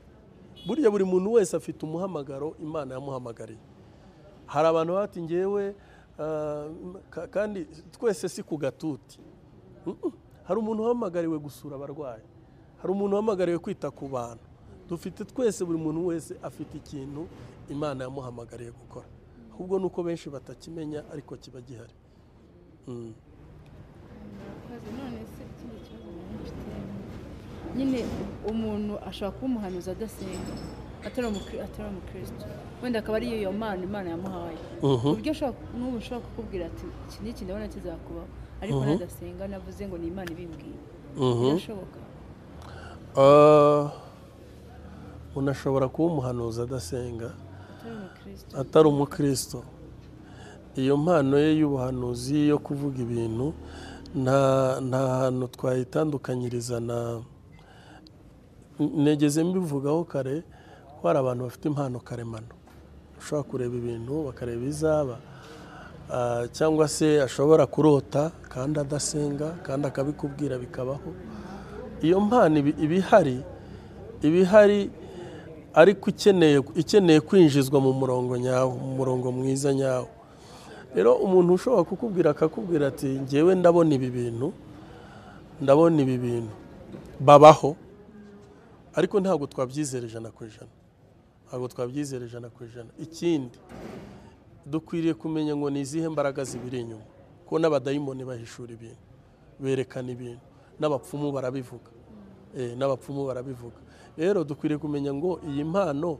Burya buri muntu wese afite umuhamagaro Imana yamuhamagariye. Hari abantu bati ngewe kandi twese si ku gatuti. Hari umuntu uhamagariwe gusura abarwayi, hari umuntu uhamagariwe kwita ku bantu, dufite twese, buri muntu wese afite ikintu Imana yamuhamagariye gukora, ahubwo nuko benshi batakimenya ariko kiba gihari. none se ikindi kibazo mfite, nyine umuntu ashobora kuba umuhanuzi adasenga, atari umukristo, wenda akaba ari iyo mpano Imana yamuhaye, ku buryo n'ubu ushobora kukubwira ati iki n'iki ndabona kizakubaho, ariko nadasenga navuze ngo ni Imana ibimbwiye, birashoboka? Unashobora kuba umuhanuzi adasenga, atari umukristo. Iyo mpano ye y'ubuhanuzi yo kuvuga ibintu nta hantu twayitandukanyiriza negeze mbivugaho kare ko hari abantu bafite impano karemano, ushobora kureba ibintu bakareba izaba, cyangwa se ashobora kurota kandi adasenga kandi akabikubwira bikabaho. Iyo mpano ibihari ariko ikeneye kwinjizwa mu murongo nyawo, mu murongo mwiza nyawo. Rero umuntu ushobora kukubwira akakubwira ati njyewe ndabona ibi bintu babaho, ariko ntabwo twabyizera 100%, ntabwo twabyizera 100%. Ikindi dukwiriye kumenya ngo ni izihe mbaraga zibiri inyuma, ko n'abadayimoni bahishura ibintu, berekana ibintu, n'abapfumu barabivuga. Rero dukwiriye kumenya ngo iyi mpano,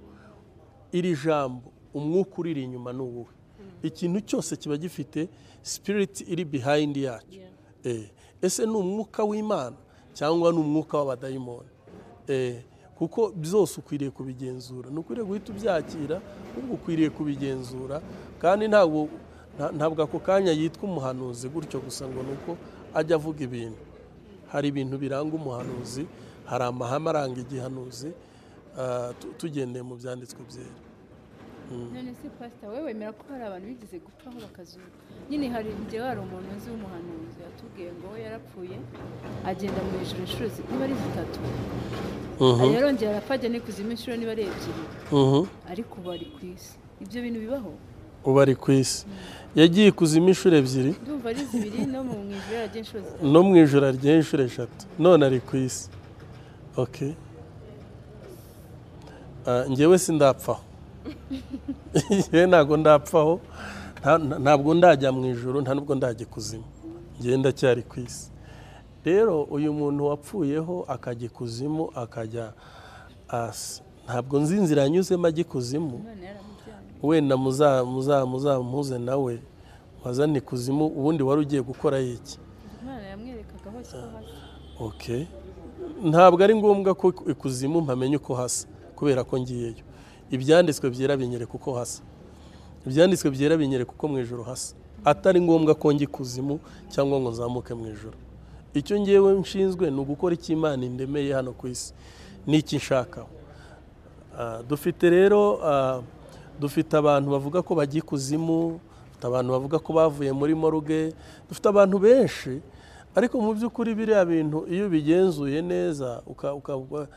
iri jambo, umwuka uri inyuma ni uwuhe. Ikintu cyose kiba gifite spirit iri behind yacyo. Ese ni umwuka w'Imana cyangwa ni umwuka w'abadayimoni? Kuko byose ukwiriye kubigenzura, nukwiriye guhita ubyakira, ubwo ukwiriye kubigenzura. Kandi ntabwo ako kanya yitwa umuhanuzi gutyo gusa ngo nuko ajya avuga ibintu. Hari ibintu biranga umuhanuzi, hari amahame aranga igihanuzi, tugendeye mu byanditswe byera. None se pastor, wewe wemera ko hari abantu bigize gupfaho bakazuka? Nyine hari umuntu uzi w'umuhanuzi yatubwiye ngo we yarapfuye agenda mu ijuru inshuro niba ari 3, yarongera arapfa ajya n'ikuzimu inshuro niba ari 2, ariko ubu ari ku isi. Ibyo bintu bibaho? Ubu ari ku isi. Yagiye ikuzimu inshuro 2, ndumva ari 2, no mu ijuru yagiye inshuro 3, no mu ijuru yagiye inshuro 3, none ari ku isi. Okay. Njyewe sindapfaho. Njyewe ntabwo ndapfaho, ntabwo ndajya mu ijuru, nta nubwo ndajya ikuzimu, njyewe ndacyari ku isi. Rero uyu muntu wapfuyeho akajya ikuzimu akajya asi, ntabwo nzi inzira yanyuzemo ajya ikuzimu, wenda muzamuze nawe wazana ikuzimu, ubundi wari ugiye gukora iki? Imana yamwerekaga hose ko hasa. Okay. Ntabwo ari ngombwa ko ikuzimu mpamenye uko hasa, kubera ko ngiyeyo. Ibyanditswe byera binyereka uko hasa. Ibyanditswe byera binyereka uko mu ijuru hasa. Atari ngombwa ko njya ikuzimu cyangwa ngo nzamuke mu ijuru. Icyo ngewe nshinzwe ni ugukora icyo Imana indemeye hano ku isi, n'iki nshakaho. Dufite rero dufite abantu bavuga ko bagiye ikuzimu, dufite abantu bavuga ko bavuye muri morgue, dufite abantu benshi, ariko mu by'ukuri biriya bintu iyo bigenzuye neza ukaba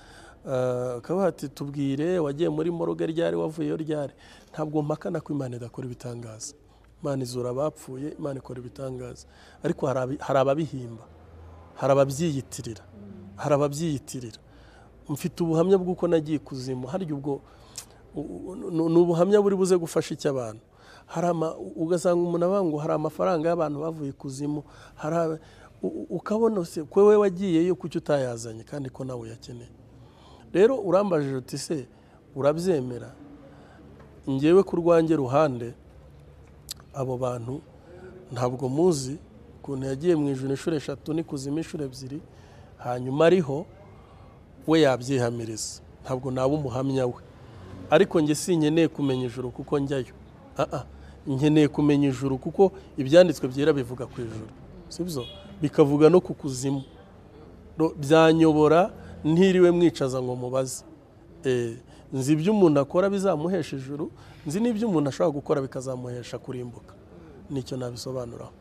ati tubwire wagiye muri morgue ryari, wavuyeyo ryari, ntabwo mpakana ko Imana idakora ibitangaza. Imana izura abapfuye, Imana ikora ibitangaza, ariko hari ababihimba, hari ababyiyitirira. Mfite ubuhamya bw'uko nagiye kuzimu, hari ubwo ni ubuhamya buri buze gufasha icyo abantu. Ugasanga umuntu abango hari amafaranga y'abantu bavuye kuzimu, ukabona se kwewe wagiyeyo kuki utayazanye kandi ko nawe yakeneye. Rero urambajije uti se urabyemera? Njyewe ku rwanjye ruhande abo bantu ntabwo muzi ukuntu yagiye mu ijuru inshuro 3 n'ikuzimu inshuro 2, hanyuma ariho we yabyihamiriza. Ntabwo naba umuhamya we, ariko njye sinkeneye kumenya ijuru kuko njyayo. Nkeneye kumenya ijuru kuko ibyanditswe byera bivuga ku ijuru, sibyo? Bikavuga no ku kuzimu. Byanyobora ntiriwe mwicaza ngo mubaze. Nzi ibyo umuntu akora bizamuhesha ijuru, nzi n'ibyo umuntu ashobora gukora bikazamuhesha kurimbuka. Nicyo nabisobanuraho.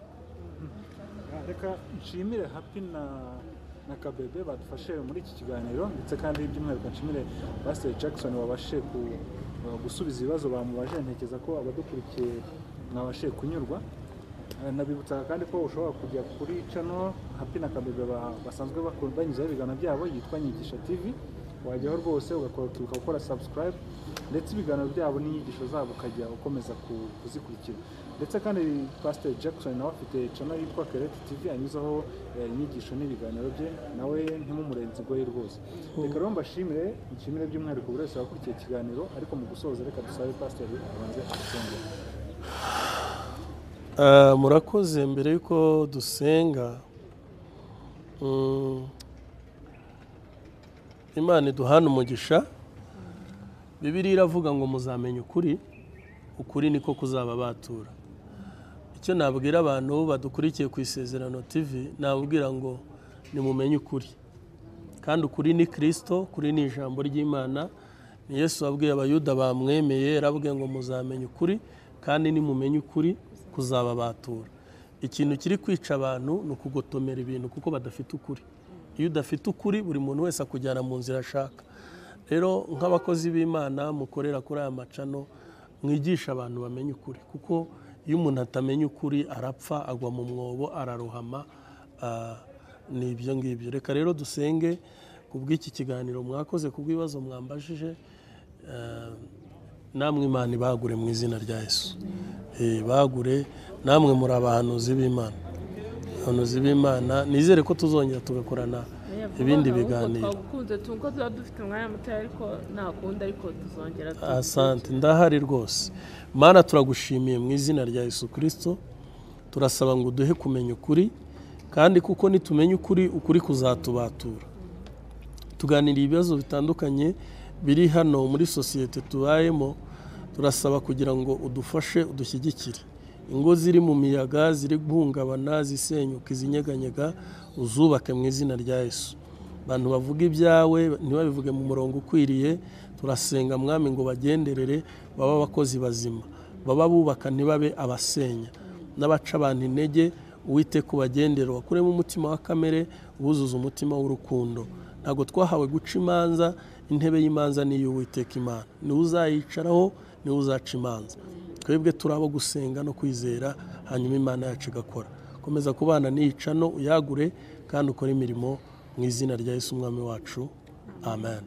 Reka nshimire Happy na Kabebe badufashe muri iki kiganiro, ndetse kandi by'umwihariko nshimire Pasiteri Jackson wabashe gusubiza ibibazo bamubaje. Ntekereza ko abadukurikiye mwabashe kunyurwa. Nabibutsa kandi ko ushobora kujya kuri channel Happy na Kabebe basanzwe banyuzaho ibiganiro byabo, yitwa Inyigisho TV. wajyaho rwose ukibuka gukora subscribe ndetse ibiganiro byabo n'inyigisho zabo ukajya ukomeza kuzikurikira. Ndetse kandi Pasiteri Jackson nawe afite channel yitwa Kereti TV anyuzaho inyigisho n'ibiganiro bye, nawe ntimumurenze goye rwose. Reka rero mbashimire by'umwihariko buri wese wakurikiye ikiganiro, ariko mu gusoza reka dusabe Pasiteri abanze asenge. Murakoze. Mbere yuko dusenga, Imana iduhana umugisha. Bibiliya iravuga ngo muzamenye ukuri niko kuzaba batura. Icyo nabwira abantu badukurikiye ku Isezerano TV, nabwira ngo nimumenye ukuri, kandi ukuri ni Kristo, ukuri ni ijambo ry'Imana. Ni Yesu wabwiye abayuda bamwemeye, yarabwiye ngo muzamenye ukuri, kandi nimumenye ukuri kuzaba batura. Ikintu kiri kwica abantu ni ukugotomera ibintu kuko badafite ukuri. Iyo udafite ukuri, buri muntu wese akujyana mu nzira ashaka. Rero nk'abakozi b'Imana mukorera kuri aya macano, mwigisha abantu bamenye ukuri, kuko iyo umuntu atamenye ukuri arapfa, agwa mu mwobo, ararohama. Ni ibyo ngibyo. Reka rero dusenge kubw'iki kiganiro mwakoze, kubw'ibibazo mwambajije. Namwe Imana ibagure mu izina rya Yesu. Bagure, namwe muri abahanuzi b'Imana. Abahanuzi b'Imana, nizere ko tuzongera tugakorana ibindi biganiro. Twakunze tunko tuba dufite umwanya muto, ariko nakunda, ariko tuzongera. Asante, ndahari rwose. Mana, turagushimiye mu izina rya Yesu Kristo. Turasaba ngo duhe kumenya ukuri, kandi kuko nitumenya ukuri kuzatubatura. Tuganira ibibazo bitandukanye biri hano muri sosiyete tubayemo. Turasaba kugira ngo udufashe, udushyigikire. Ingo ziri mu miyaga, ziri guhungabana, zisenyuka, izinyeganyega, uzubake mu izina rya Yesu. Abantu bavuga ibyawe ntibabivuge mu murongo ukwiriye. Turasenga Mwami ngo bagenderere, baba abakozi bazima, baba bubaka ntibabe abasenya. N'abaca abantu intege, Uwiteka ubagendere, wakuremo umutima wa kamere, ubuzuza umutima w'urukundo. Ntabwo twahawe guca imanza, intebe y'imanza ni y'Uwiteka Imana. Niwe uzayicaraho, niwe uzaca imanza. Twebwe turabo gusenga no kwizera, hanyuma Imana yacu igakora. Komeza kubana n'iyicano, uyagure kandi ukore imirimo mu izina rya Yesu Umwami wacu. Amen.